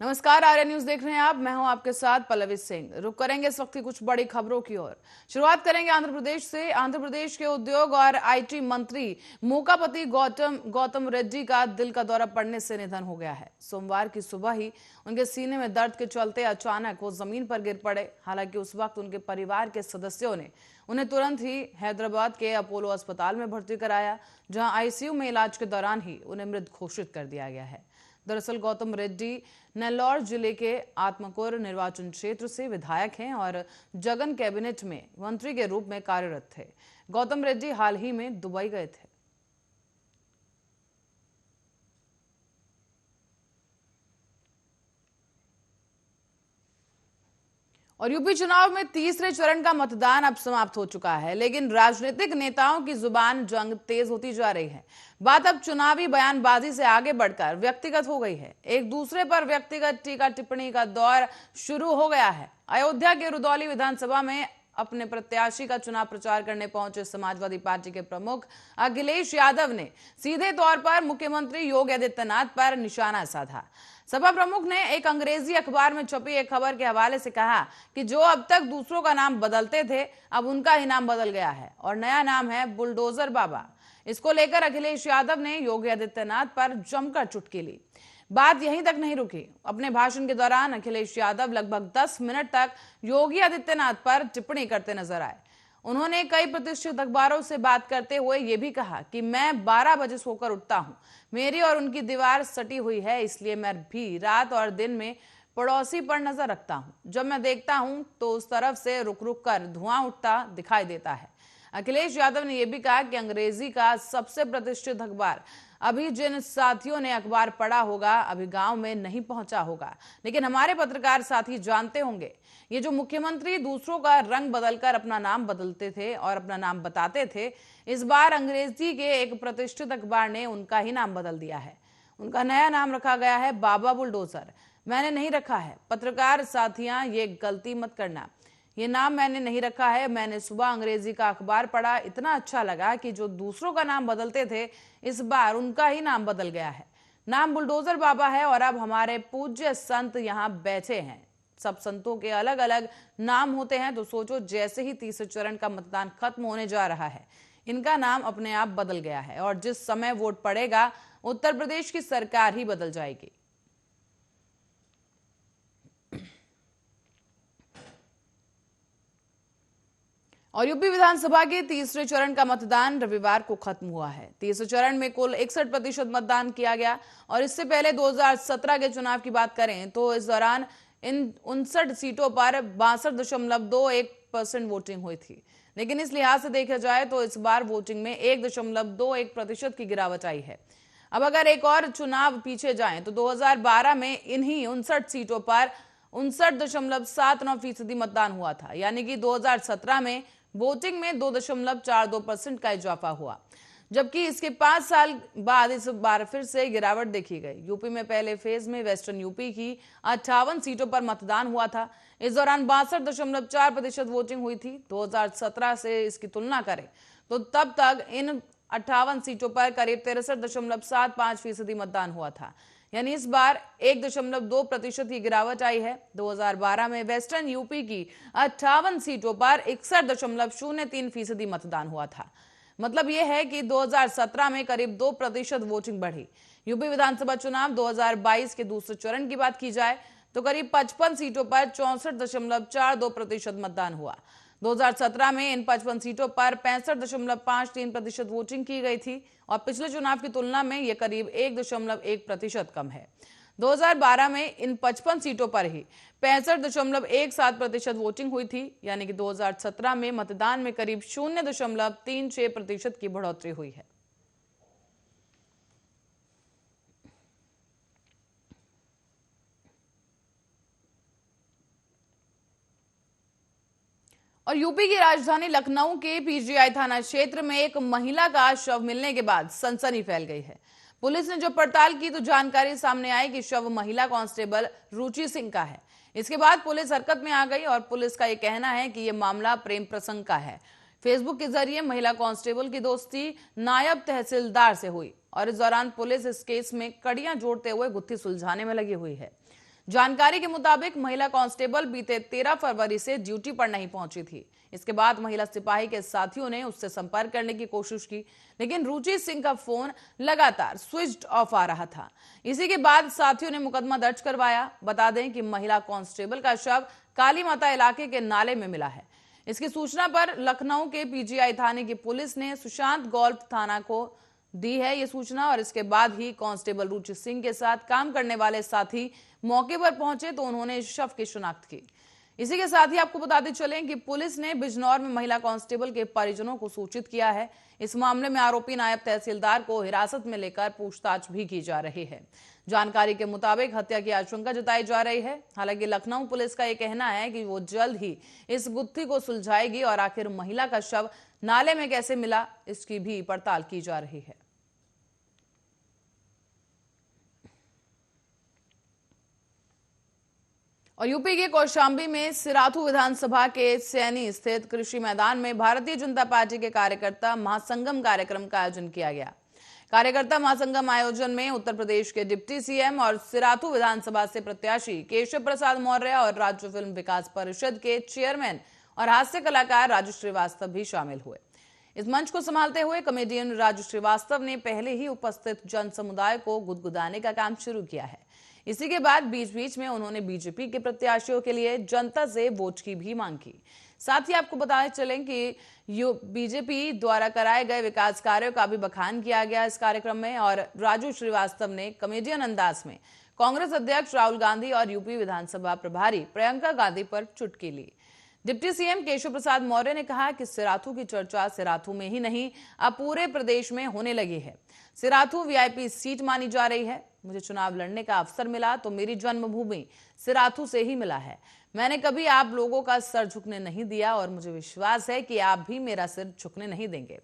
नमस्कार, आर्या न्यूज देख रहे हैं आप। मैं हूं आपके साथ पल्लवी सिंह। रुक करेंगे इस वक्त की कुछ बड़ी खबरों की ओर। शुरुआत करेंगे आंध्र प्रदेश से। आंध्र प्रदेश के उद्योग और आईटी मंत्री मूकापति गौतम रेड्डी का दिल का दौरा पड़ने से निधन हो गया है। सोमवार की सुबह ही उनके सीने में दर्द के चलते अचानक वो जमीन पर गिर पड़े। हालांकि उस वक्त उनके परिवार के सदस्यों ने उन्हें तुरंत ही हैदराबाद के अपोलो अस्पताल में भर्ती कराया, जहां आईसीयू में इलाज के दौरान ही उन्हें मृत घोषित कर दिया गया है। दरअसल गौतम रेड्डी नेल्लौर जिले के आत्मकूर निर्वाचन क्षेत्र से विधायक हैं और जगन कैबिनेट में मंत्री के रूप में कार्यरत थे। गौतम रेड्डी हाल ही में दुबई गए थे। और यूपी चुनाव में तीसरे चरण का मतदान अब समाप्त हो चुका है, लेकिन राजनीतिक नेताओं की जुबान जंग तेज होती जा रही है। बात अब चुनावी बयानबाजी से आगे बढ़कर व्यक्तिगत हो गई है। एक दूसरे पर व्यक्तिगत टीका टिप्पणी का दौर शुरू हो गया है। अयोध्या के रुदौली विधानसभा में अपने प्रत्याशी का चुनाव प्रचार करने पहुंचे समाजवादी पार्टी के प्रमुख अखिलेश यादव ने सीधे तौर पर मुख्यमंत्री योगी आदित्यनाथ पर निशाना साधा। सपा प्रमुख ने एक अंग्रेजी अखबार में छपी एक खबर के हवाले से कहा कि जो अब तक दूसरों का नाम बदलते थे, अब उनका ही नाम बदल गया है और नया नाम है बुलडोजर बाबा। इसको लेकर अखिलेश यादव ने योगी आदित्यनाथ पर जमकर चुटकी ली। बात यहीं तक नहीं रुकी। अपने भाषण के दौरान अखिलेश यादव लगभग 10 मिनट तक योगी आदित्यनाथ पर टिप्पणी करते नजर आए। उन्होंने कई प्रतिष्ठित अखबारों से बात करते हुए यह भी कहा कि मैं 12 बजे सोकर उठता हूं, मेरी और उनकी दीवार सटी हुई है, इसलिए मैं भी रात और दिन में पड़ोसी पर नजर रखता हूं। जब मैं देखता हूं तो उस तरफ से रुक रुक कर धुआं उठता दिखाई देता है। अखिलेश यादव ने यह भी कहा कि अंग्रेजी का सबसे प्रतिष्ठित अखबार अभी जिन साथियों ने अखबार पढ़ा होगा अभी गांव में नहीं पहुंचा होगा, लेकिन हमारे पत्रकार साथी जानते होंगे। ये जो मुख्यमंत्री दूसरों का रंग बदलकर अपना नाम बदलते थे और अपना नाम बताते थे, इस बार अंग्रेजी के एक प्रतिष्ठित अखबार ने उनका ही नाम बदल दिया है। उनका नया नाम रखा गया है बाबा बुलडोजर। मैंने नहीं रखा है। पत्रकार साथियां, ये गलती मत करना। ये नाम मैंने नहीं रखा है। मैंने सुबह अंग्रेजी का अखबार पढ़ा, इतना अच्छा लगा कि जो दूसरों का नाम बदलते थे, इस बार उनका ही नाम बदल गया है। नाम बुलडोजर बाबा है और अब हमारे पूज्य संत यहाँ बैठे हैं। सब संतों के अलग अलग नाम होते हैं, तो सोचो जैसे ही तीसरे चरण का मतदान खत्म होने जा रहा है, इनका नाम अपने आप बदल गया है और जिस समय वोट पड़ेगा उत्तर प्रदेश की सरकार ही बदल जाएगी। और यूपी विधानसभा के तीसरे चरण का मतदान रविवार को खत्म हुआ है। तीसरे चरण में कुल 61% मतदान किया गया और इससे पहले 2017 के चुनाव की बात करें तो इस दौरान इन 59 सीटों पर 62.21% वोटिंग हुई थी। लेकिन इस लिहाज से देखा जाए तो इस बार वोटिंग में 1.21% की गिरावट आई है। अब अगर एक और चुनाव पीछे जाएं तो 2012 में इन्हीं 59 सीटों पर 59.79% मतदान हुआ था, यानी कि 2017 में वोटिंग में 2.42% का इजाफा हुआ, जबकि इसके 5 साल बाद इस बार फिर से गिरावट देखी गई। यूपी में पहले फेज में वेस्टर्न यूपी की 58 सीटों पर मतदान हुआ था। इस दौरान 62.4% वोटिंग हुई थी। 2017 से इसकी तुलना करें तो तब तक इन 58 सीटों पर करीब 63.75% मतदान हुआ था, यानी इस बार 1.2% की गिरावट आई है। 2012 में वेस्टर्न यूपी की 58 सीटों पर 61.03% मतदान हुआ था। मतलब यह है कि 2017 में करीब 2% वोटिंग बढ़ी। यूपी विधानसभा चुनाव 2022 के दूसरे चरण की बात की जाए तो करीब 55 सीटों पर 64.42% मतदान हुआ। 2017 में इन 55 सीटों पर 65.53% वोटिंग की गई थी और पिछले चुनाव की तुलना में यह करीब 1.1% कम है। 2012 में इन 55 सीटों पर ही 65.17% वोटिंग हुई थी, यानी कि 2017 में मतदान में करीब 0.36% की बढ़ोतरी हुई है। और यूपी की राजधानी लखनऊ के पीजीआई थाना क्षेत्र में एक महिला का शव मिलने के बाद सनसनी फैल गई है। पुलिस ने जब पड़ताल की तो जानकारी सामने आई कि शव महिला कांस्टेबल रुचि सिंह का है। इसके बाद पुलिस हरकत में आ गई और पुलिस का यह कहना है कि यह मामला प्रेम प्रसंग का है। फेसबुक के जरिए महिला कांस्टेबल की दोस्ती नायब तहसीलदार से हुई और इस दौरान पुलिस इस केस में कड़ियां जोड़ते हुए गुत्थी सुलझाने में लगी हुई है। जानकारी के मुताबिक महिला कांस्टेबल बीते 13 फरवरी से ड्यूटी पर नहीं पहुंची थी। इसके बाद महिला सिपाही के साथियों ने उससे संपर्क करने की कोशिश की, लेकिन रुचि सिंह का फोन लगातार स्विच्ड ऑफ आ रहा था। इसी के बाद साथियों ने मुकदमा दर्ज करवाया। बता दें कि महिला कांस्टेबल का शव काली माता इलाके के नाले में मिला है। इसकी सूचना पर लखनऊ के पीजीआई थाने की पुलिस ने सुशांत गोल्फ थाना को दी है ये सूचना, और इसके बाद ही कांस्टेबल रुचि सिंह के साथ काम करने वाले साथी मौके पर पहुंचे तो उन्होंने शव की शिनाख्त की। इसी के साथ ही आपको बताते चलें कि पुलिस ने बिजनौर में महिला कांस्टेबल के परिजनों को सूचित किया है। इस मामले में आरोपी नायब तहसीलदार को हिरासत में लेकर पूछताछ भी की जा रही है। जानकारी के मुताबिक हत्या की आशंका जताई जा रही है। हालांकि लखनऊ पुलिस का यह कहना है कि वो जल्द ही इस गुत्थी को सुलझाएगी और आखिर महिला का शव नाले में कैसे मिला इसकी भी पड़ताल की जा रही है। और यूपी के कौशाम्बी में सिराथू विधानसभा के सैनी स्थित कृषि मैदान में भारतीय जनता पार्टी के कार्यकर्ता महासंगम कार्यक्रम का आयोजन किया गया। कार्यकर्ता महासंगम आयोजन में उत्तर प्रदेश के डिप्टी सीएम और सिराथू विधानसभा से प्रत्याशी केशव प्रसाद मौर्य और राज्य फिल्म विकास परिषद के चेयरमैन और हास्य कलाकार राजू श्रीवास्तव भी शामिल हुए। इस मंच को संभालते हुए कॉमेडियन राजू श्रीवास्तव ने पहले ही उपस्थित जन समुदाय को गुदगुदाने का काम शुरू किया है। इसी के बाद बीच बीच में उन्होंने बीजेपी के प्रत्याशियों के लिए जनता से वोट की भी मांग की। साथ ही आपको बताते चलें कि बीजेपी द्वारा कराए गए विकास कार्यों का भी बखान किया गया इस कार्यक्रम में, और राजू श्रीवास्तव ने कॉमेडियन अंदाज में कांग्रेस अध्यक्ष राहुल गांधी और यूपी विधानसभा प्रभारी प्रियंका गांधी पर चुटकी ली। डिप्टी सीएम केशव प्रसाद मौर्य ने कहा कि सिराथू की चर्चा सिराथू में ही नहीं अब पूरे प्रदेश में होने लगी है। सिराथू वीआईपी सीट मानी जा रही है। मुझे चुनाव लड़ने का अवसर मिला तो मेरी जन्मभूमि सिराथू से ही मिला है। मैंने कभी आप लोगों का सर झुकने नहीं दिया और मुझे विश्वास है कि आप भी मेरा सिर झुकने नहीं देंगे।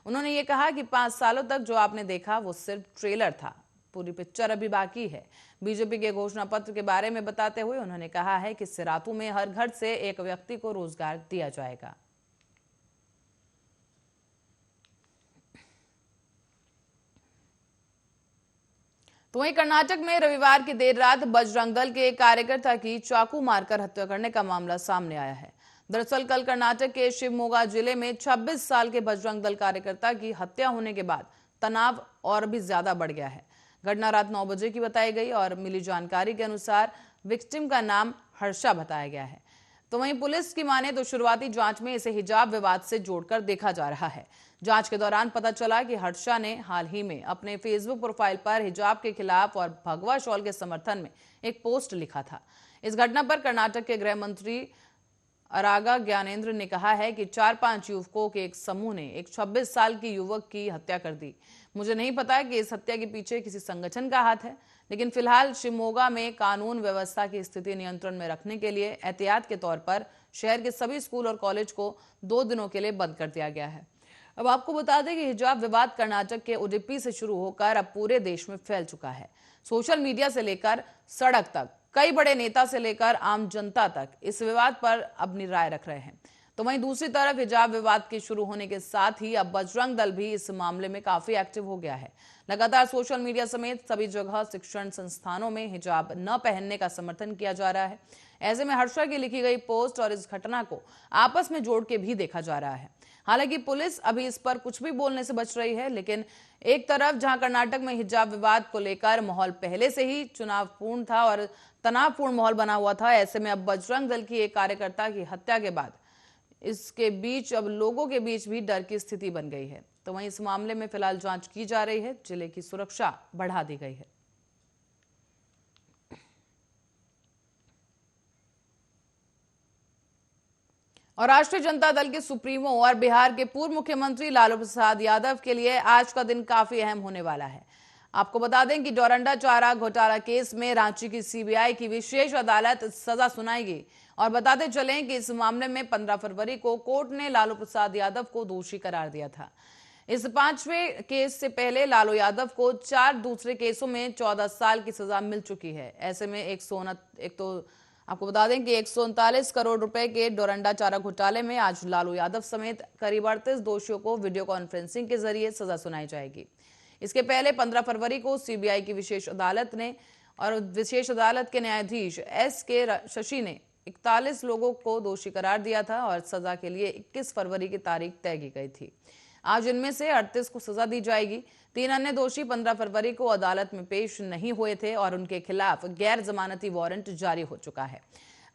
उन्होंने ये कहा कि 5 सालों तक जो आपने देखा वो सिर्फ ट्रेलर था, पूरी पिक्चर अभी बाकी है। बीजेपी के घोषणा पत्र के बारे में बताते हुए उन्होंने कहा है कि सिराथू में हर घर से एक व्यक्ति को रोजगार दिया जाएगा। तो वहीं कर्नाटक में रविवार की देर रात बजरंग दल के एक कार्यकर्ता की चाकू मारकर हत्या करने का मामला सामने आया है। दरअसल कल कर्नाटक के शिवमोगा जिले में 26 साल के बजरंग दल कार्यकर्ता की हत्या होने के बाद तनाव और भी ज्यादा बढ़ गया है। घटना रात 9 बजे की बताई गई और मिली जानकारी के अनुसार विक्टिम का नाम हर्षा बताया गया है। तो वहीं पुलिस की माने तो शुरुआती जांच में इसे हिजाब विवाद से जोड़कर देखा जा रहा है। जांच के दौरान पता चला कि हर्षा ने हाल ही में अपने फेसबुक प्रोफाइल पर हिजाब के खिलाफ और भगवा शॉल के समर्थन में एक पोस्ट लिखा था। इस घटना पर कर्नाटक के गृह मंत्री अरागा ज्ञानेंद्र ने कहा है कि 4-5 युवकों के एक समूह ने एक 26 साल की युवक की हत्या कर दी। मुझे नहीं पता कि इस हत्या के पीछे किसी संगठन का हाथ है, लेकिन फिलहाल शिवमोगा में कानून व्यवस्था की स्थिति नियंत्रण में रखने के लिए एहतियात के तौर पर शहर के सभी स्कूल और कॉलेज को 2 दिनों के लिए बंद कर दिया गया है। अब आपको बता दें कि हिजाब विवाद कर्नाटक के उडुपी से शुरू होकर अब पूरे देश में फैल चुका है। सोशल मीडिया से लेकर सड़क तक कई बड़े नेता से लेकर आम जनता तक इस विवाद पर अपनी राय रख रहे हैं। तो वहीं दूसरी तरफ हिजाब विवाद के शुरू होने के साथ ही अब बजरंग दल भी इस मामले में काफी एक्टिव हो गया है। लगातार सोशल मीडिया समेत सभी जगह शिक्षण संस्थानों में हिजाब न पहनने का समर्थन किया जा रहा है। ऐसे में हर्षा की लिखी गई पोस्ट और इस घटना को आपस में जोड़ के भी देखा जा रहा है। हालांकि पुलिस अभी इस पर कुछ भी बोलने से बच रही है, लेकिन एक तरफ जहां कर्नाटक में हिजाब विवाद को लेकर माहौल पहले से ही चुनावपूर्ण था और तनावपूर्ण माहौल बना हुआ था, ऐसे में अब बजरंग दल की एक कार्यकर्ता की हत्या के बाद इसके बीच अब लोगों के बीच भी डर की स्थिति बन गई है। तो वहीं इस मामले में फिलहाल जांच की जा रही है। जिले की सुरक्षा बढ़ा दी गई है। और राष्ट्रीय जनता दल के सुप्रीमो और बिहार के पूर्व मुख्यमंत्री लालू प्रसाद यादव के लिए आज का दिन काफी अहम होने वाला है। आपको बता दें कि डोरंडा चारा घोटाला केस में रांची की सीबीआई की विशेष अदालत सजा सुनाएगी। और बताते चलें कि इस मामले में 15 फरवरी को कोर्ट ने लालू प्रसाद यादव को दोषी करार दिया था। इस 5वें केस से पहले लालू यादव को 4 दूसरे केसों में 14 साल की सजा मिल चुकी है। ऐसे में आपको बता दें कि 139 करोड़ रुपए के डोरंडा चारा घोटाले में आज लालू यादव समेत करीब 38 दोषियों को वीडियो कॉन्फ्रेंसिंग के जरिए सजा सुनाई जाएगी। इसके पहले 15 फरवरी को सीबीआई की विशेष अदालत ने और विशेष अदालत के न्यायाधीश S.K. शशि ने 41 लोगों को दोषी करार दिया था और सजा के लिए 21 फरवरी की तारीख तय की गई थी। आज इनमें से 38 को सजा दी जाएगी। 3 अन्य दोषी 15 फरवरी को अदालत में पेश नहीं हुए थे और उनके खिलाफ गैर जमानती वारंट जारी हो चुका है।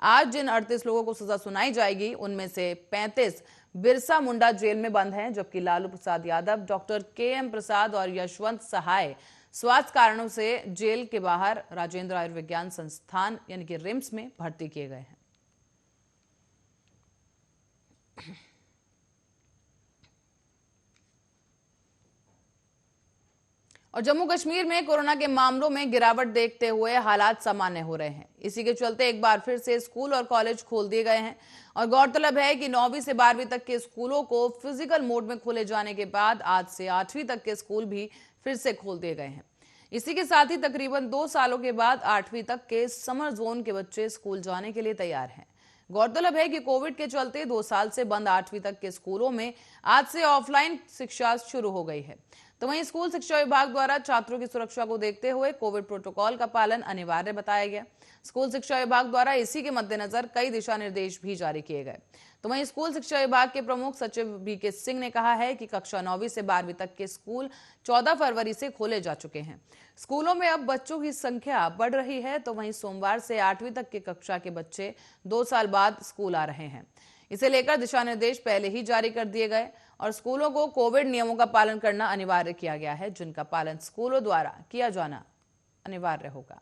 आज जिन 38 लोगों को सजा सुनाई जाएगी उनमें से 35 बिरसा मुंडा जेल में बंद हैं, जबकि लालू प्रसाद यादव, डॉक्टर KM प्रसाद और यशवंत सहाय स्वास्थ्य कारणों से जेल के बाहर राजेंद्र आयुर्विज्ञान संस्थान यानी कि रिम्स में भर्ती किए गए हैं। और जम्मू कश्मीर में कोरोना के मामलों में गिरावट देखते हुए हालात सामान्य हो रहे हैं। इसी के चलते एक बार फिर से स्कूल और कॉलेज खोल दिए गए हैं और गौरतलब है कि 9वीं से 12वीं तक के स्कूलों को फिजिकल मोड में खोले जाने के बाद आज से 8वीं तक के स्कूल भी फिर से खोल दिए गए हैं। इसी के साथ ही तकरीबन 2 सालों के बाद 8वीं तक के समर जोन के बच्चे स्कूल जाने के लिए तैयार हैं। गौरतलब है कि कोविड के चलते 2 साल से बंद 8वीं तक के स्कूलों में आज से ऑफलाइन शिक्षा शुरू हो गई है। तो वहीं स्कूल शिक्षा विभाग द्वारा छात्रों की सुरक्षा को देखते हुए कोविड प्रोटोकॉल का पालन अनिवार्य बताया गया। स्कूल शिक्षा विभाग द्वारा इसी के मद्देनजर कई दिशा निर्देश भी जारी किए गए। तो वहीं स्कूल शिक्षा विभाग के प्रमुख सचिव BK सिंह ने कहा है कि कक्षा 9वीं से 12वीं तक के स्कूल 14 फरवरी से खोले जा चुके हैं। स्कूलों में अब बच्चों की संख्या बढ़ रही है, तो वहीं सोमवार से 8वीं तक की कक्षा के बच्चे 2 साल बाद स्कूल आ रहे हैं। इसे लेकर दिशा निर्देश पहले ही जारी कर दिए गए और स्कूलों को कोविड नियमों का पालन करना अनिवार्य किया गया है, जिनका पालन स्कूलों द्वारा किया जाना अनिवार्य होगा।